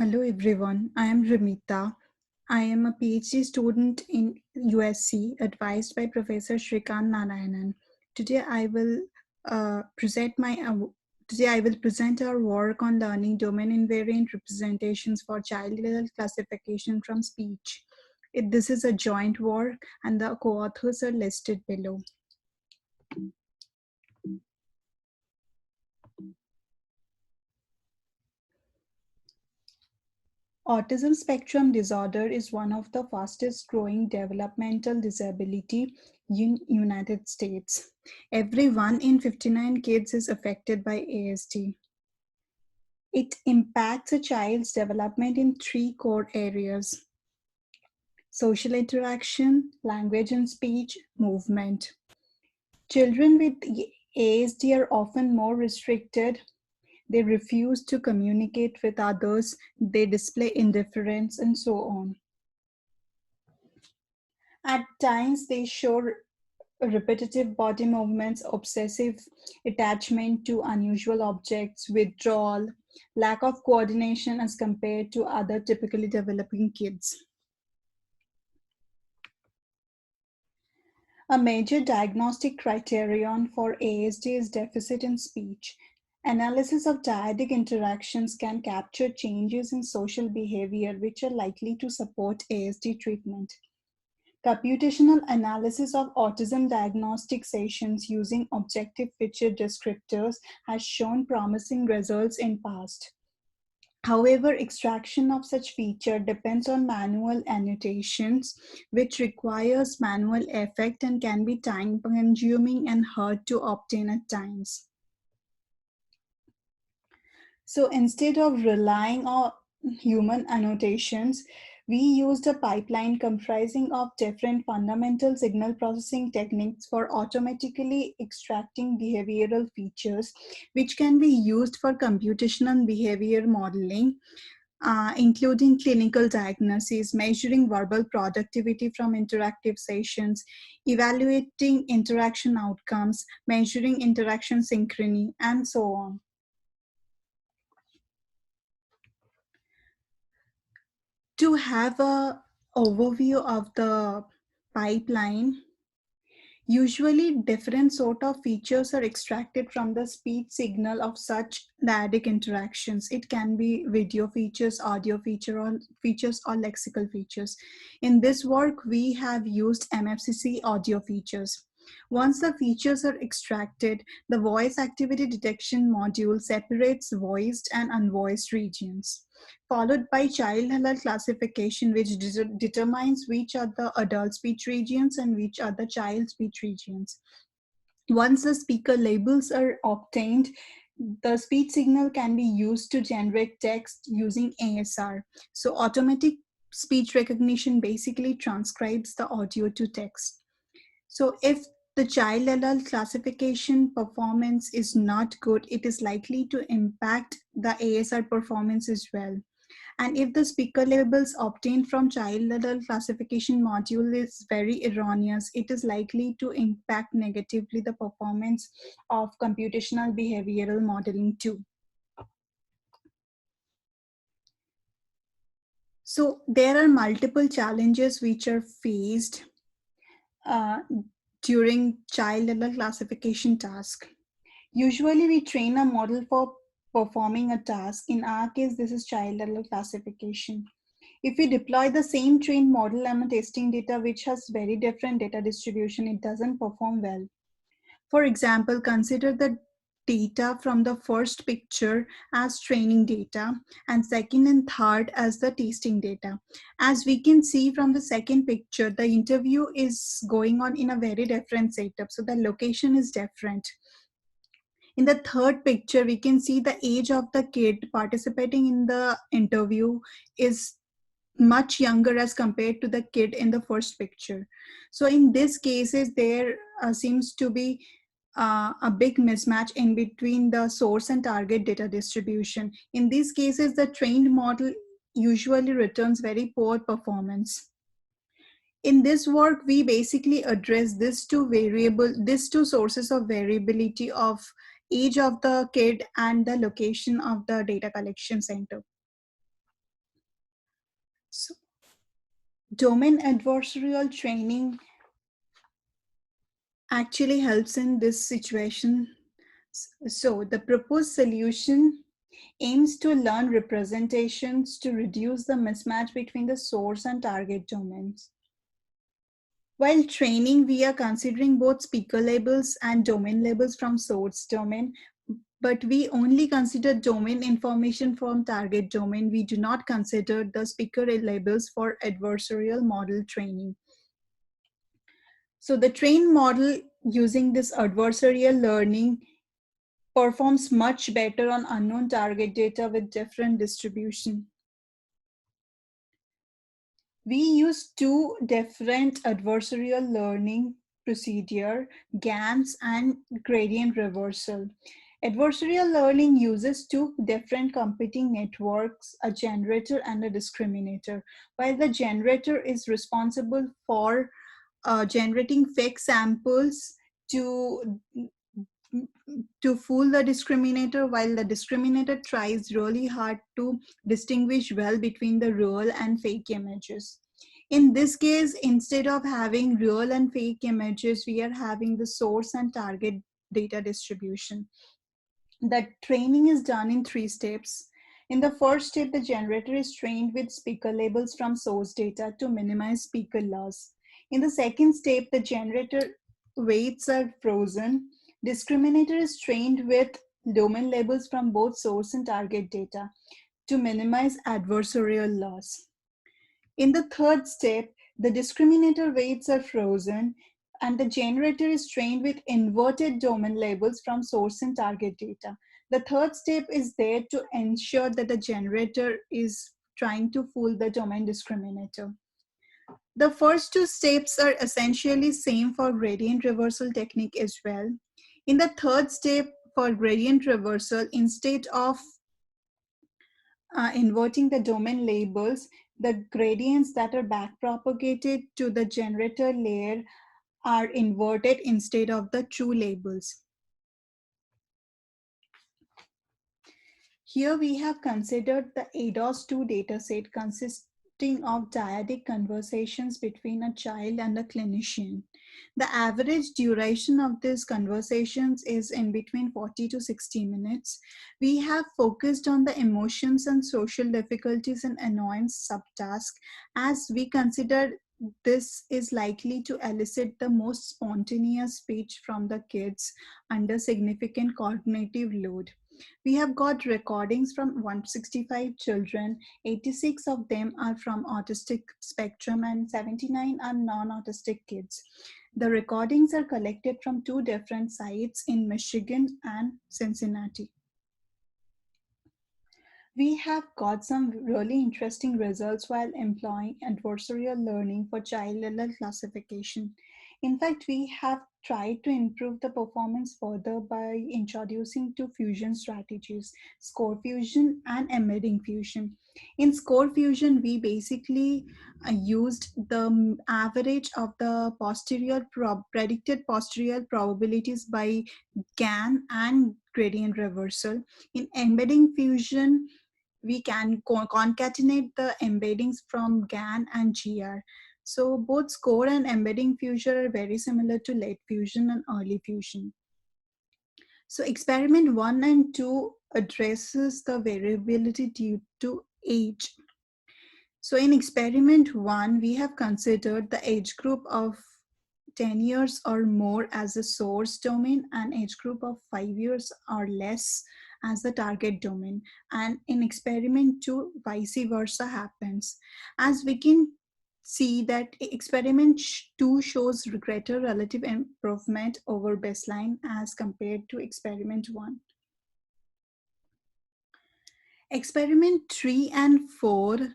Hello everyone, I am Ramita. I am a PhD student in USC advised by Professor Shrikant Narayanan. Today I will present my today I will present our work on learning domain invariant representations for child level classification from speech. This is a joint work and the co-authors are listed below. Autism spectrum disorder is one of the fastest growing developmental disability in United States. Every 1 in 59 kids is affected by ASD. It impacts a child's development in 3 core areas: social interaction, language and speech, movement. Children with ASD are often more restricted. They refuse to communicate with others, they display indifference, and so on. At times, they show repetitive body movements, obsessive attachment to unusual objects, withdrawal, lack of coordination as compared to other typically developing kids. A major diagnostic criterion for ASD is deficit in speech. Analysis of dyadic interactions can capture changes in social behavior which are likely to support ASD treatment. Computational analysis of autism diagnostic sessions using objective feature descriptors has shown promising results in past. However, extraction of such feature depends on manual annotations, which requires manual effort and can be time-consuming and hard to obtain at times. So instead of relying on human annotations, we used a pipeline comprising of different fundamental signal processing techniques for automatically extracting behavioral features, which can be used for computational behavior modeling, including clinical diagnoses, measuring verbal productivity from interactive sessions, evaluating interaction outcomes, measuring interaction synchrony, and so on. To have a overview of the pipeline, usually different sort of features are extracted from the speech signal of such dyadic interactions. It can be video features, audio features, or lexical features. In this work, we have used MFCC audio features. Once the features are extracted, the voice activity detection module separates voiced and unvoiced regions, followed by child level classification, which determines which are the adult speech regions and which are the child speech regions. Once the speaker labels are obtained, the speech signal can be used to generate text using ASR. So automatic speech recognition basically transcribes the audio to text. So if the child level classification performance is not good, it is likely to impact the ASR performance as well. And if the speaker labels obtained from child level classification module is very erroneous, it is likely to impact negatively the performance of computational behavioral modeling too. So there are multiple challenges which are faced uh, during child level classification task. Usually we train a model for performing a task. In our case, this is child level classification. If we deploy the same trained model on a testing data which has very different data distribution, it doesn't perform well. For example, consider the data from the first picture as training data and second and third as the testing data. As we can see from the second picture, the interview is going on in a very different setup. So the location is different. In the third picture, we can see the age of the kid participating in the interview is much younger as compared to the kid in the first picture. So in these cases, there seems to be a big mismatch in between the source and target data distribution. In these cases, the trained model usually returns very poor performance. In this work, we basically address these two sources of variability of age of the kid and the location of the data collection center. Domain adversarial training actually helps in this situation. So the proposed solution aims to learn representations to reduce the mismatch between the source and target domains. While training, we are considering both speaker labels and domain labels from source domain, but we only consider domain information from target domain. We do not consider the speaker labels for adversarial model training. So the trained model using this adversarial learning performs much better on unknown target data with different distribution. We use two different adversarial learning procedure, GANs and gradient reversal. Adversarial learning uses two different competing networks, a generator and a discriminator. While the generator is responsible for generating fake samples to fool the discriminator, while the discriminator tries really hard to distinguish well between the real and fake images. In this case, instead of having real and fake images, we are having the source and target data distribution. The training is done in 3 steps. In the first step, the generator is trained with speaker labels from source data to minimize speaker loss. In the second step, the generator weights are frozen. Discriminator is trained with domain labels from both source and target data to minimize adversarial loss. In the third step, the discriminator weights are frozen and the generator is trained with inverted domain labels from source and target data. The third step is there to ensure that the generator is trying to fool the domain discriminator. The first two steps are essentially same for gradient reversal technique as well. In the third step for gradient reversal, instead of inverting the domain labels, the gradients that are backpropagated to the generator layer are inverted instead of the true labels. Here we have considered the ADOS2 dataset consisting of dyadic conversations between a child and a clinician. The average duration of these conversations is in between 40 to 60 minutes. We have focused on the emotions and social difficulties and annoyance subtask as we consider this is likely to elicit the most spontaneous speech from the kids under significant cognitive load. We have got recordings from 165 children. 86 of them are from autistic spectrum and 79 are non-autistic kids. The recordings are collected from two different sites in Michigan and Cincinnati. We have got some really interesting results while employing adversarial learning for child level classification. In fact, we have tried to improve the performance further by introducing two fusion strategies, score fusion and embedding fusion. In score fusion, we basically used the average of the predicted posterior probabilities by GAN and gradient reversal. In embedding fusion, we can concatenate the embeddings from GAN and GR. So both score and embedding fusion are very similar to late fusion and early fusion. So experiment 1 and 2 addresses the variability due to age. So in experiment 1, we have considered the age group of 10 years or more as a source domain and age group of 5 years or less as the target domain. And in experiment 2, vice versa happens. As we can see that experiment 2 shows greater relative improvement over baseline as compared to experiment 1. Experiment 3 and 4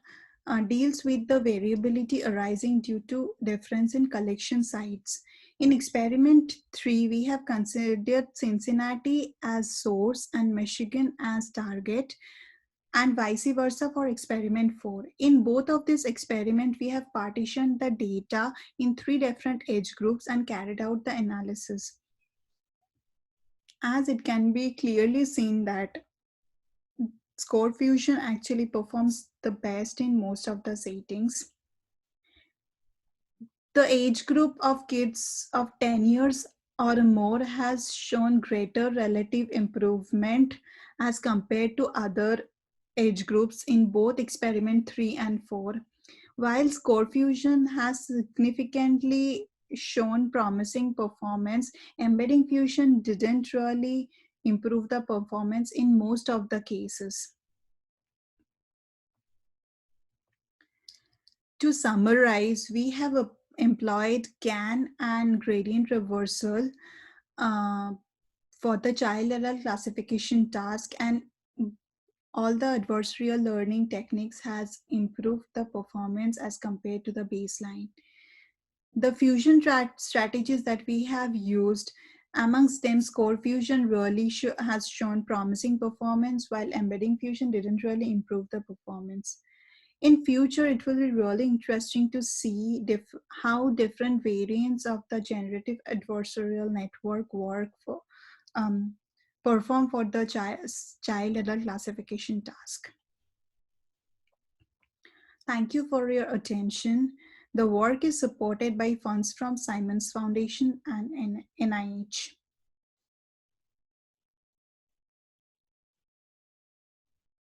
deals with the variability arising due to difference in collection sites. In experiment 3, we have considered Cincinnati as source and Michigan as target, and vice versa for experiment 4. In both of these experiments, we have partitioned the data in 3 different age groups and carried out the analysis. As it can be clearly seen that Score Fusion actually performs the best in most of the settings. The age group of kids of 10 years or more has shown greater relative improvement as compared to other age groups in both experiment 3 and 4. While Score Fusion has significantly shown promising performance, Embedding Fusion didn't really improve the performance in most of the cases. To summarize, we have employed GAN and gradient reversal uh, for the child error classification task, and all the adversarial learning techniques has improved the performance as compared to the baseline. The fusion strategies that we have used, amongst them Score Fusion really has shown promising performance, while Embedding Fusion didn't really improve the performance. In future, it will be really interesting to see how different variants of the generative adversarial network work for um, perform for the child adult classification task. Thank you for your attention. The work is supported by funds from Simons Foundation and NIH.